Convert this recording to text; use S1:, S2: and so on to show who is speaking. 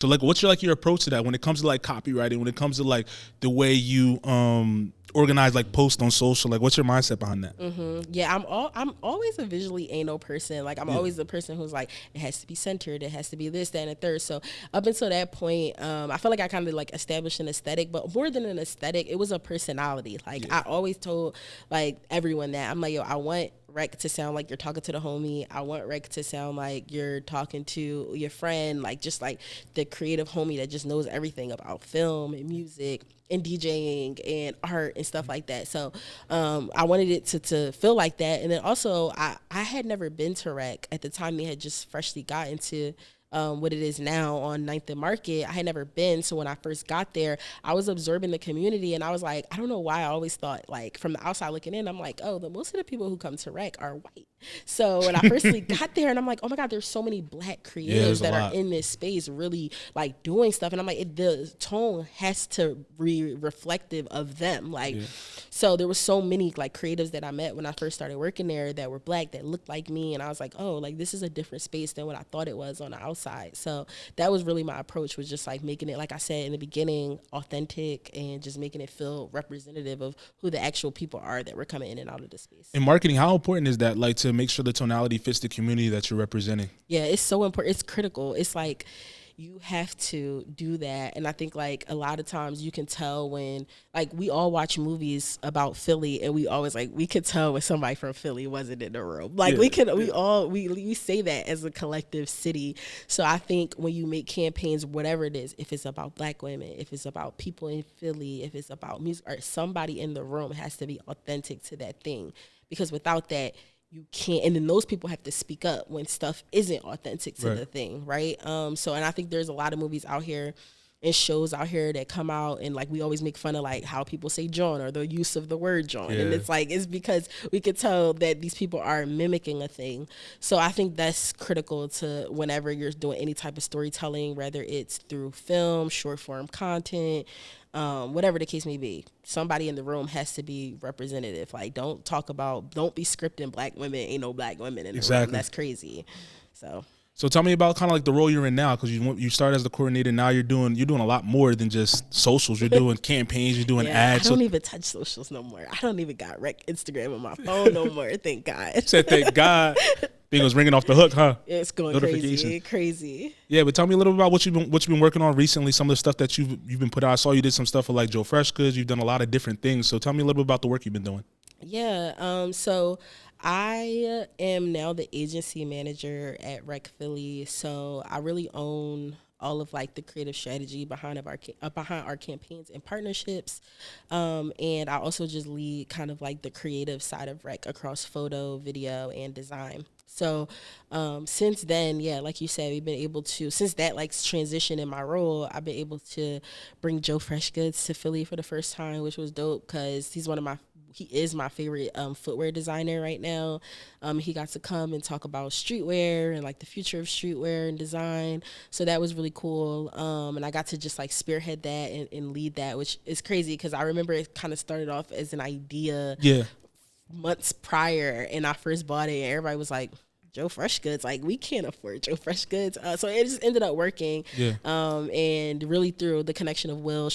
S1: So like, what's your approach to that when it comes to like copywriting, when it comes to like the way you organize like posts on social? Like, what's your mindset behind that?
S2: Yeah, I'm always a visually anal person. Like I'm always the person who's like, it has to be centered, it has to be this, that, and the third. So up until that point, I feel like I kind of like established an aesthetic, but more than an aesthetic, it was a personality. Like I always told like everyone that I'm like, yo, I want rec to sound like you're talking to the homie. I want rec to sound like you're talking to your friend, like just like the creative homie that just knows everything about film and music and DJing and art and stuff like that. So I wanted it to feel like that. And then also I had never been to rec at the time. They had just freshly gotten to what it is now on 9th and Market. I had never been. So when I first got there, I was observing the community and I was like, I don't know why I always thought like from the outside looking in, I'm like, oh, most of the people who come to rec are white. So when I firstly got there and I'm like, oh my God, there's so many black creatives that are in this space really like doing stuff. And I'm like, the tone has to be reflective of them. Like, so there was so many like creatives that I met when I first started working there that were black, that looked like me. And I was like, oh, like this is a different space than what I thought it was on the outside. So that was really my approach, was just like making it, like I said in the beginning, authentic and just making it feel representative of who the actual people are that were coming in and out of the space.
S1: In marketing, how important is that, like, to make sure the tonality fits the community that you're representing?
S2: Yeah, it's so important. It's critical. It's like you have to do that. And I think like a lot of times you can tell when, like, we all watch movies about Philly and we always like, we could tell when somebody from Philly wasn't in the room. Like we say that as a collective city. So I think when you make campaigns, whatever it is, if it's about black women, if it's about people in Philly, if it's about music, or somebody in the room has to be authentic to that thing. Because without that, you can't, and then those people have to speak up when stuff isn't authentic to the thing, right? So, and I think there's a lot of movies out here and shows out here that come out and like we always make fun of like how people say John or the use of the word John, and it's like it's because we could tell that these people are mimicking a thing. So I think that's critical to whenever you're doing any type of storytelling, whether it's through film, short form content, whatever the case may be, somebody in the room has to be representative. Like, don't be scripting black women. Ain't no black women in the room. That's crazy. So
S1: tell me about kind of like the role you're in now, because you started as the coordinator. Now you're doing a lot more than just socials. You're doing campaigns. You're doing ads.
S2: I don't even touch socials no more. I don't even got Instagram on my phone no more. Thank God.
S1: Said thank God. Thing was ringing off the hook, huh?
S2: It's going crazy.
S1: Yeah, but tell me a little bit about what you've been working on recently. Some of the stuff that you've been put out. I saw you did some stuff for like Joe Freshgoods. You've done a lot of different things. So tell me a little bit about the work you've been doing.
S2: Yeah. So I am now the agency manager at Rec Philly. So I really own all of like the creative strategy behind our campaigns and partnerships. And I also just lead kind of like the creative side of Rec across photo, video, and design. So since then, yeah, like you said, we've been able to, since that like transition in my role, I've been able to bring Joe Freshgoods to Philly for the first time, which was dope because he is my favorite footwear designer right now. He got to come and talk about streetwear and like the future of streetwear and design. So that was really cool. And I got to just like spearhead that and lead that, which is crazy because I remember it kind of started off as an idea months prior, and I first bought it and everybody was like, Joe Freshgoods, like we can't afford Joe Freshgoods. So it just ended up working. And really through the connection of Will